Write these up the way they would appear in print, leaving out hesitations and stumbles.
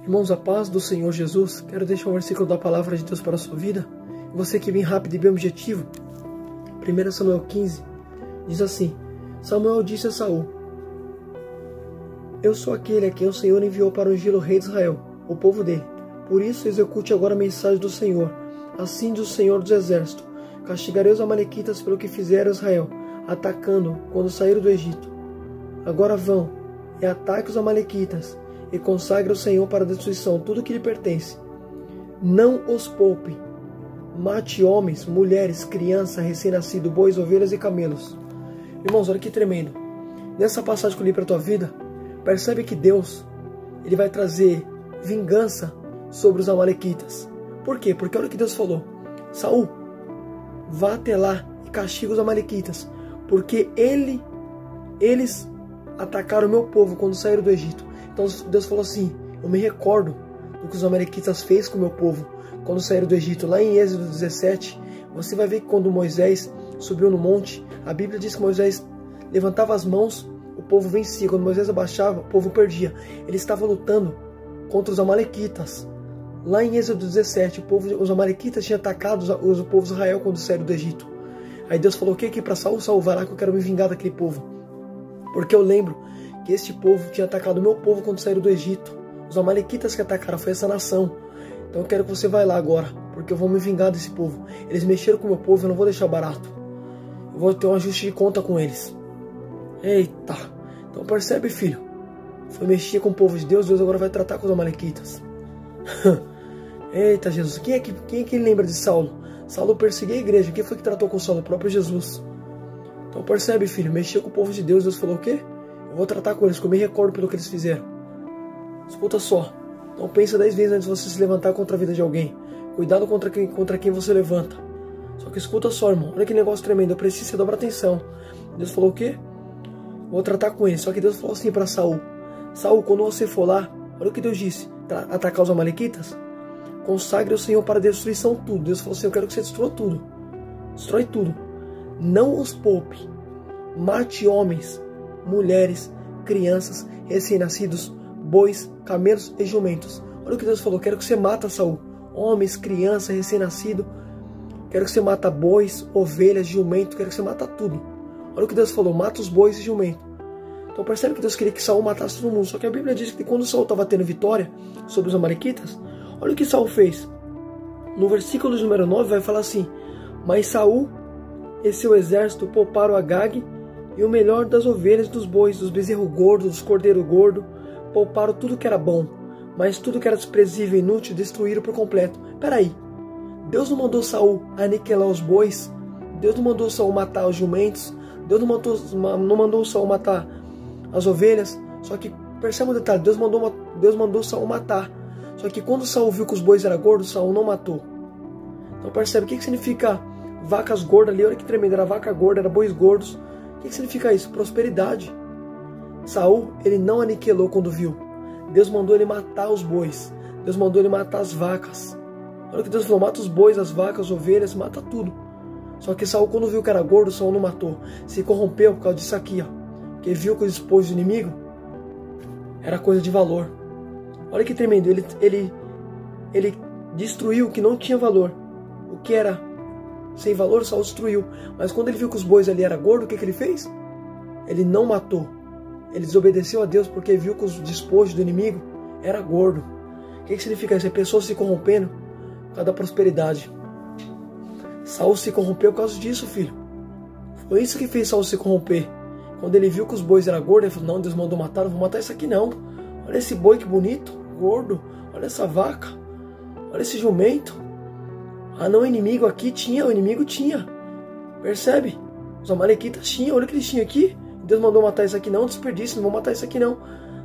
Irmãos, a paz do Senhor Jesus, quero deixar um versículo da palavra de Deus para a sua vida. Você que vem rápido e bem objetivo. 1 Samuel 15 diz assim: Samuel disse a Saul: Eu sou aquele a quem o Senhor enviou para ungir o rei de Israel, o povo dele. Por isso execute agora a mensagem do Senhor. Assim diz o Senhor dos Exércitos: Castigarei os amalequitas pelo que fizeram a Israel, atacando quando saíram do Egito. Agora vão e ataque os amalequitas, e consagre ao Senhor para a destruição tudo que lhe pertence. Não os poupe. Mate homens, mulheres, crianças, recém-nascidos, bois, ovelhas e camelos. Irmãos, olha que tremendo. Nessa passagem que eu li para a tua vida, percebe que Deus, Ele vai trazer vingança sobre os amalequitas. Por quê? Porque olha o que Deus falou: Saul, vá até lá e castiga os amalequitas, porque eles atacaram o meu povo quando saíram do Egito. Então Deus falou assim: eu me recordo do que os amalequitas fez com o meu povo quando saíram do Egito. Lá em Êxodo 17, você vai ver que quando Moisés subiu no monte, a Bíblia diz que Moisés levantava as mãos, o povo vencia. Quando Moisés abaixava, o povo perdia. Ele estava lutando contra os amalequitas. Lá em Êxodo 17, os amalequitas tinham atacado o povo de Israel quando saíram do Egito. Aí Deus falou: o que aqui para Saul? Saul, vai lá que eu quero me vingar daquele povo. Porque eu lembro que este povo tinha atacado o meu povo quando saíram do Egito. Os amalequitas que atacaram foi essa nação. Então eu quero que você vá lá agora, porque eu vou me vingar desse povo. Eles mexeram com o meu povo, eu não vou deixar barato. Eu vou ter um ajuste de conta com eles. Eita! Então percebe, filho? Foi mexer com o povo de Deus, Deus agora vai tratar com os amalequitas. Eita, Jesus. Quem é que lembra de Saulo? Saulo perseguia a igreja. Quem foi que tratou com Saulo? O próprio Jesus. Então percebe, filho? Mexer com o povo de Deus, Deus falou o quê? Eu vou tratar com eles, que eu me recordo pelo que eles fizeram. Escuta só. Então pensa 10 vezes antes de você se levantar contra a vida de alguém. Cuidado contra quem você levanta. Só que escuta só, irmão. Olha que negócio tremendo. Eu preciso que você dobre atenção. Deus falou o quê? Vou tratar com ele. Só que Deus falou assim para Saul: Saul, quando você for lá, olha o que Deus disse: atacar os amalequitas, consagre o Senhor para a destruição tudo. Deus falou assim: eu quero que você destrua tudo. Destrói tudo. Não os poupe. Mate homens, mulheres, crianças, recém-nascidos, bois, camelos e jumentos. Olha o que Deus falou: quero que você mata, Saul, homens, crianças, recém-nascido. Quero que você mata bois, ovelhas, jumento. Quero que você mata tudo. Olha o que Deus falou: mata os bois e jumento. Então percebe que Deus queria que Saul matasse todo mundo. Só que a Bíblia diz que quando Saul estava tendo vitória sobre os amalequitas, olha o que Saul fez. No versículo número 9 vai falar assim: mas Saul e seu exército pouparam Agag e o melhor das ovelhas, dos bois, dos bezerros gordos, dos cordeiros gordos. Pouparam tudo que era bom, mas tudo que era desprezível e inútil destruíram por completo. Peraí, Deus não mandou Saul aniquilar os bois? Deus não mandou Saul matar os jumentos? Deus não mandou Saul matar as ovelhas? Só que percebe um detalhe: Deus mandou Saul matar. Só que quando Saul viu que os bois eram gordos, Saul não matou. Então percebe o que significa vacas gordas ali? Olha que tremendo, era vaca gorda, era bois gordos. O que significa isso? Prosperidade. Saul, ele não aniquilou quando viu. Deus mandou ele matar os bois. Deus mandou ele matar as vacas. Olha o que Deus falou: mata os bois, as vacas, as ovelhas, mata tudo. Só que Saul, quando viu que era gordo, Saul não matou. Se corrompeu por causa disso aqui, ó. Porque viu que os despojos do inimigo era coisa de valor. Olha que tremendo. Ele destruiu o que não tinha valor. O que era sem valor, Saul destruiu. Mas quando ele viu que os bois ali eram gordos, o que ele fez? Ele não matou. Ele desobedeceu a Deus porque viu que os despojos do inimigo era gordo. O que significa isso? É pessoas se corrompendo por causa da prosperidade. Saul se corrompeu por causa disso, filho. Foi isso que fez Saul se corromper. Quando ele viu que os bois eram gordos, ele falou: não, Deus mandou matar, não vou matar isso aqui não. Olha esse boi que bonito, gordo. Olha essa vaca. Olha esse jumento. Ah não, o inimigo aqui tinha, o inimigo tinha. Percebe? Os amalequitas tinham, olha o que eles tinham aqui. Deus mandou matar isso aqui não, desperdício, não vou matar isso aqui não.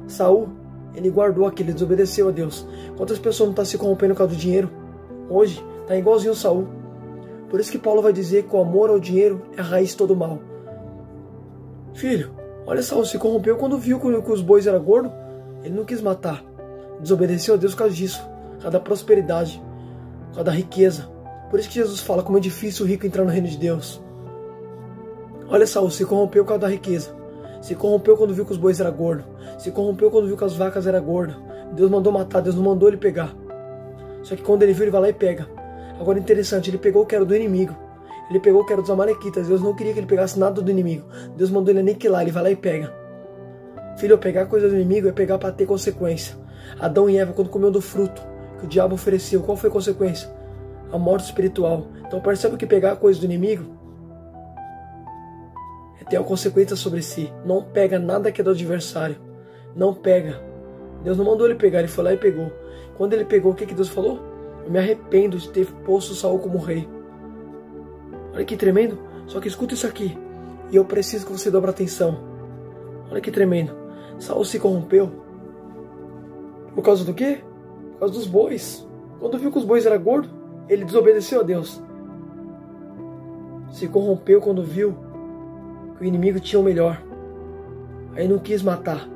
Saul, ele guardou aquilo, ele desobedeceu a Deus. Quantas pessoas não estão se corrompendo por causa do dinheiro? Hoje, está igualzinho Saul. Por isso que Paulo vai dizer que o amor ao dinheiro é a raiz de todo mal. Filho, olha, Saul se corrompeu quando viu que os bois eram gordos. Ele não quis matar. Desobedeceu a Deus por causa disso. Por causa da prosperidade. Por causa da riqueza. Por isso que Jesus fala como é difícil o rico entrar no reino de Deus. Olha, Saul se corrompeu por causa da riqueza. Se corrompeu quando viu que os bois eram gordos. Se corrompeu quando viu que as vacas eram gordas. Deus mandou matar, Deus não mandou ele pegar. Só que quando ele viu, ele vai lá e pega. Agora interessante, ele pegou o que era do inimigo. Ele pegou o que era dos amalequitas. Deus não queria que ele pegasse nada do inimigo. Deus mandou ele aniquilar, ele vai lá e pega. Filho, pegar coisa do inimigo é pegar para ter consequência. Adão e Eva, quando comeu do fruto que o diabo ofereceu, qual foi a consequência? A morte espiritual. Então percebe que pegar coisa do inimigo é ter uma consequência sobre si. Não pega nada que é do adversário. Não pega. Deus não mandou ele pegar, ele foi lá e pegou. Quando ele pegou, o que Deus falou? Eu me arrependo de ter posto Saul como rei. Olha que tremendo. Só que escuta isso aqui. E eu preciso que você dobre atenção. Olha que tremendo. Saul se corrompeu. Por causa do quê? Por causa dos bois. Quando viu que os bois eram gordos, ele desobedeceu a Deus. Se corrompeu quando viu que o inimigo tinha o melhor. Aí não quis matar.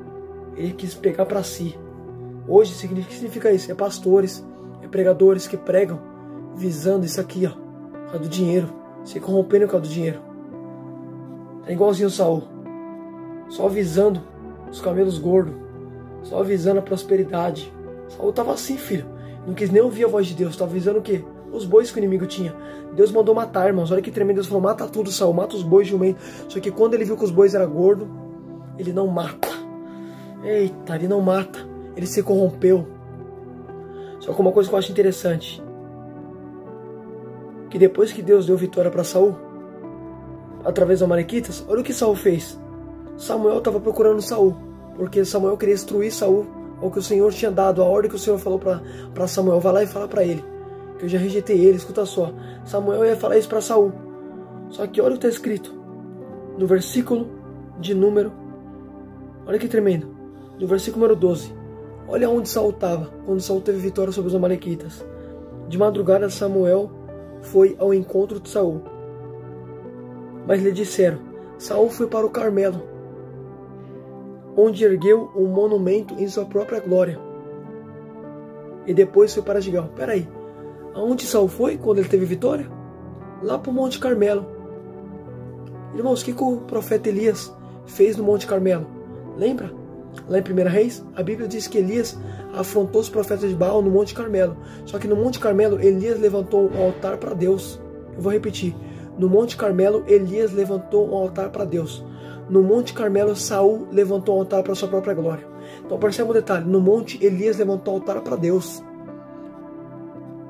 Ele quis pegar para si. Hoje, o que significa isso? É pastores, é pregadores que pregam visando isso aqui, ó, por causa do dinheiro. Se corrompendo por causa do dinheiro. É igualzinho o Saul. Só visando os camelos gordos. Só visando a prosperidade. Saul estava assim, filho. Não quis nem ouvir a voz de Deus. Estava visando o quê? Os bois que o inimigo tinha. Deus mandou matar, irmãos. Olha que tremendo. Deus falou, mata tudo, Saul. Mata os bois de um meio. Só que quando ele viu que os bois eram gordos, ele não mata. Eita, ele não mata. Ele se corrompeu. Só que uma coisa que eu acho interessante. Que depois que Deus deu vitória para Saul, através dos amalequitas, olha o que Saul fez. Samuel estava procurando Saul, porque Samuel queria instruir Saul ao que o Senhor tinha dado, a ordem que o Senhor falou para Samuel. Vai lá e fala para ele, que eu já rejeitei ele, escuta só. Samuel ia falar isso para Saul. Só que olha o que está escrito no versículo de número, olha que tremendo, no versículo número 12. Olha onde Saul estava, quando Saul teve vitória sobre os amalequitas. De madrugada Samuel foi ao encontro de Saul. Mas lhe disseram, Saul foi para o Carmelo, onde ergueu um monumento em sua própria glória. E depois foi para Gilgal. Peraí, aonde Saul foi quando ele teve vitória? Lá para o Monte Carmelo. Irmãos, o que o profeta Elias fez no Monte Carmelo? Lembra? Lá em 1 Reis, a Bíblia diz que Elias afrontou os profetas de Baal no Monte Carmelo. Só que no Monte Carmelo, Elias levantou um altar para Deus. Eu vou repetir. No Monte Carmelo, Elias levantou um altar para Deus. No Monte Carmelo, Saul levantou um altar para sua própria glória. Então perceba um detalhe. No monte, Elias levantou um altar para Deus.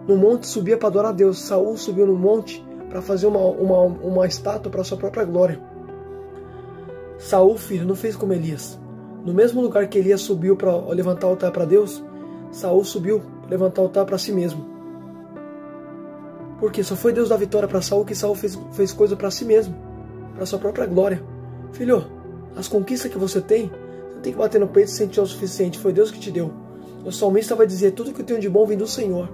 No monte subia para adorar a Deus. Saul subiu no monte para fazer uma estátua para sua própria glória. Saul, filho, não fez como Elias. No mesmo lugar que Elias subiu para levantar o altar para Deus, Saul subiu para levantar o altar para si mesmo. Porque só foi Deus dar vitória para Saul que Saul fez coisa para si mesmo, para sua própria glória. Filho, as conquistas que você tem, você não tem que bater no peito e sentir o suficiente. Foi Deus que te deu. O salmista vai dizer, tudo que eu tenho de bom vem do Senhor.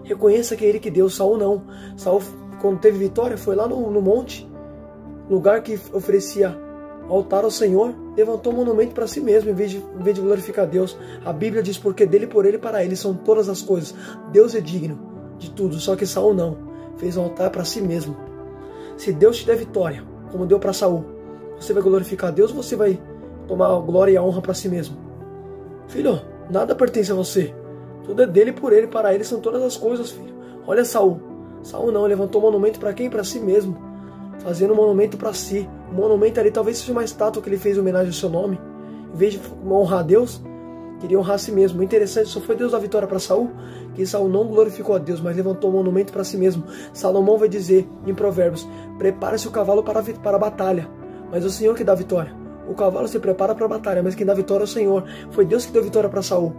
Reconheça que é Ele que deu. Saul não. Saul, quando teve vitória, foi lá no monte, lugar que oferecia altar ao Senhor, levantou um monumento para si mesmo, em vez de glorificar Deus. A Bíblia diz, porque dele, por ele e para ele são todas as coisas. Deus é digno de tudo, só que Saul não. Fez um altar para si mesmo. Se Deus te der vitória, como deu para Saul, você vai glorificar Deus ou você vai tomar a glória e a honra para si mesmo? Filho, nada pertence a você. Tudo é dele, por ele, para ele são todas as coisas, filho. Olha Saul. Saul não, levantou um monumento para quem? Para si mesmo. Fazendo um monumento para si. Um monumento ali talvez seja uma estátua que ele fez em homenagem ao seu nome. Em vez de honrar a Deus, queria honrar a si mesmo. O interessante, só foi Deus dar vitória para Saul, que Saul não glorificou a Deus, mas levantou um monumento para si mesmo. Salomão vai dizer em Provérbios, prepare-se o cavalo para a batalha, mas é o Senhor que dá a vitória. O cavalo se prepara para a batalha, mas quem dá a vitória é o Senhor. Foi Deus que deu vitória para Saul.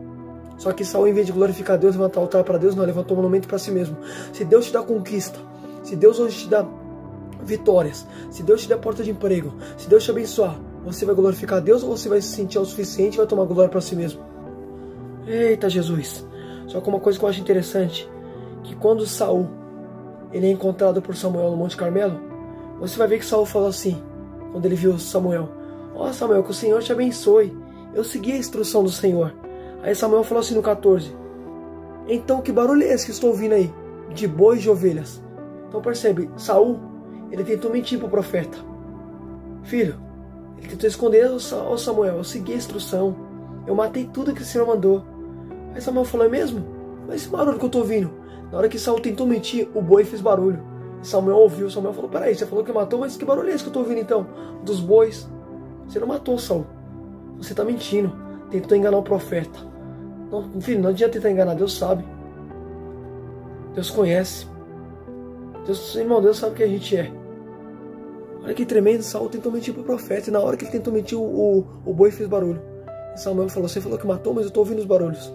Só que Saul, em vez de glorificar Deus, levantar o altar para Deus, não, levantou um monumento para si mesmo. Se Deus te dá conquista, se Deus hoje te dá vitórias, se Deus te der porta de emprego, se Deus te abençoar, você vai glorificar a Deus ou você vai se sentir o suficiente e vai tomar glória para si mesmo? Eita Jesus! Só que uma coisa que eu acho interessante, que quando Saul ele é encontrado por Samuel no Monte Carmelo, você vai ver que Saul falou assim, quando ele viu Samuel, ó Samuel, que o Senhor te abençoe, eu segui a instrução do Senhor. Aí Samuel falou assim no 14, então que barulho é esse que estou ouvindo aí? De bois e de ovelhas. Então percebe, Saul, ele tentou mentir para o profeta. Filho, ele tentou esconder ao Samuel, eu segui a instrução, eu matei tudo que o Senhor mandou. Aí Samuel falou, é mesmo? Mas esse barulho que eu tô ouvindo? Na hora que Saul tentou mentir, o boi fez barulho. E Samuel ouviu, Samuel falou, peraí, você falou que matou, mas que barulho é esse que eu tô ouvindo então? Dos bois. Você não matou, Saul. Você tá mentindo. Tentou enganar o profeta. Não, filho, não adianta tentar enganar, Deus sabe. Deus conhece. Irmão, Deus sabe o que a gente é. Olha que tremendo, Saul tentou mentir pro profeta. E na hora que ele tentou mentir, o boi fez barulho. E Samuel falou, você falou que matou, mas eu tô ouvindo os barulhos.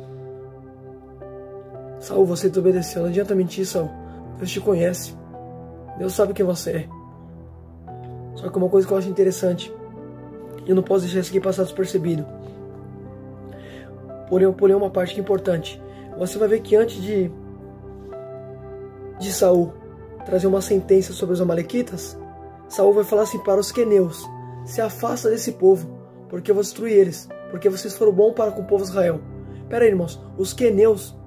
Saul, você desobedeceu, não adianta mentir, Saul. Deus te conhece. Deus sabe quem você é. Só que uma coisa que eu acho interessante, eu não posso deixar isso aqui passar despercebido. Porém uma parte que é importante. Você vai ver que antes de Saul trazer uma sentença sobre os amalequitas, Saul vai falar assim para os queneus, se afasta desse povo, porque eu vou destruir eles, porque vocês foram bons para com o povo de Israel. Pera aí, irmãos, os queneus,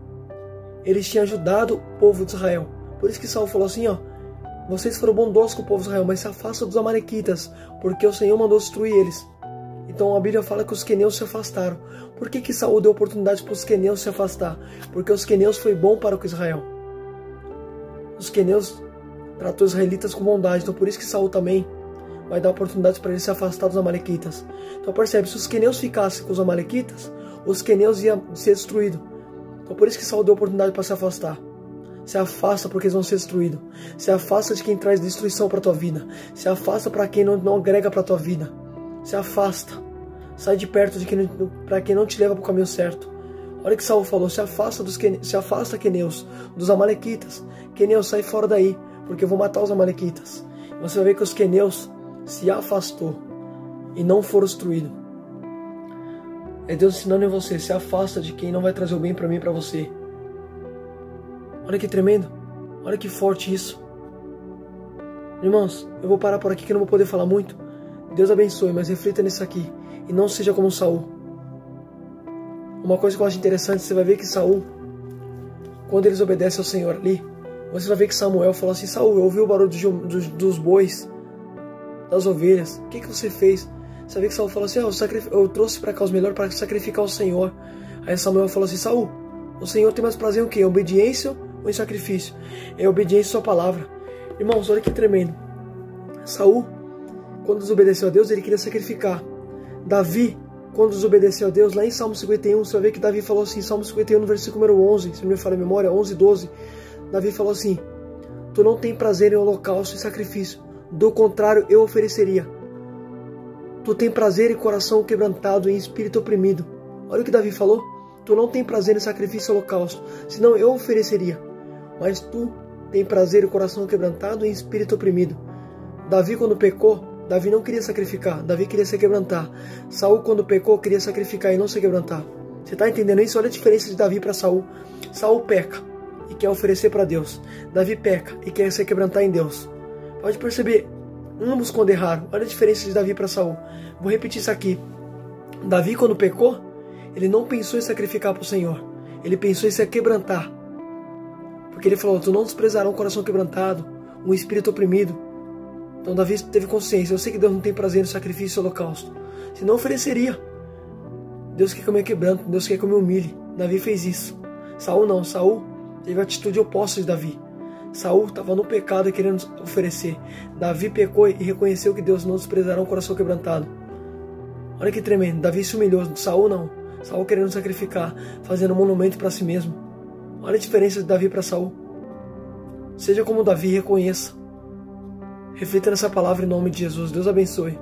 eles tinham ajudado o povo de Israel. Por isso que Saul falou assim, ó, vocês foram bondosos com o povo de Israel, mas se afasta dos amalequitas, porque o Senhor mandou destruir eles. Então a Bíblia fala que os queneus se afastaram. Por que Saul deu oportunidade para os queneus se afastar? Porque os queneus foi bom para com Israel. Os queneus tratou os israelitas com bondade, então por isso que Saul também vai dar oportunidades para eles se afastar dos amalequitas. Então percebe, se os queneus ficassem com os amalequitas, os queneus iam ser destruídos. Então por isso que Saul deu oportunidade para se afastar. Se afasta porque eles vão ser destruídos. Se afasta de quem traz destruição para a tua vida. Se afasta para quem não agrega para a tua vida. Se afasta. Sai de perto de para quem não te leva para o caminho certo. Olha que Saul falou, se afasta queneus, dos amalequitas. Queneus, sai fora daí, porque eu vou matar os amalequitas. Você vai ver que os queneus se afastou e não foram destruídos. É Deus ensinando em você, se afasta de quem não vai trazer o bem para mim e para você. Olha que tremendo, olha que forte isso. Irmãos, eu vou parar por aqui que eu não vou poder falar muito. Deus abençoe, mas reflita nisso aqui e não seja como Saul. Uma coisa que eu acho interessante, você vai ver que Saul, quando eles obedecem ao Senhor ali, você vai ver que Samuel falou assim, Saul, eu ouvi o barulho dos bois, das ovelhas, o que você fez? Você vai ver que Saul falou assim, eu trouxe para cá os melhores para sacrificar ao Senhor. Aí Samuel falou assim, Saul, o Senhor tem mais prazer em o quê? Obediência ou em sacrifício? É obediência à sua palavra. Irmãos, olha que tremendo. Saul, quando desobedeceu a Deus, ele queria sacrificar. Davi, quando desobedeceu a Deus, lá em Salmo 51, você vai ver que Davi falou assim, Salmo 51, no versículo número 11, se não me falha a memória, 11 e 12, Davi falou assim, tu não tem prazer em holocausto e sacrifício, do contrário eu ofereceria. Tu tem prazer em coração quebrantado e em espírito oprimido. Olha o que Davi falou, tu não tem prazer em sacrifício e holocausto, senão eu ofereceria. Mas tu tem prazer em coração quebrantado e em espírito oprimido. Davi, quando pecou, Davi não queria sacrificar, Davi queria se quebrantar. Saul, quando pecou, queria sacrificar e não se quebrantar. Você está entendendo isso? Olha a diferença de Davi para Saul. Saul peca e quer oferecer para Deus. Davi peca e quer se quebrantar em Deus. Pode perceber, ambos quando erraram. Olha a diferença de Davi para Saul. Vou repetir isso aqui. Davi, quando pecou, ele não pensou em sacrificar para o Senhor. Ele pensou em se quebrantar. Porque ele falou, tu não desprezarás um coração quebrantado, um espírito oprimido. Então Davi teve consciência, eu sei que Deus não tem prazer no sacrifício e holocausto, senão ofereceria. Deus quer que eu me quebranto, Deus quer que eu me humilhe. Davi fez isso. Saul não, Saul teve a atitude oposta de Davi. Saul estava no pecado e querendo oferecer. Davi pecou e reconheceu que Deus não desprezará um coração quebrantado. Olha que tremendo, Davi se humilhou, Saul não. Saul querendo sacrificar, fazendo um monumento para si mesmo. Olha a diferença de Davi para Saul. Seja como Davi, reconheça. Reflita nessa palavra em nome de Jesus. Deus abençoe.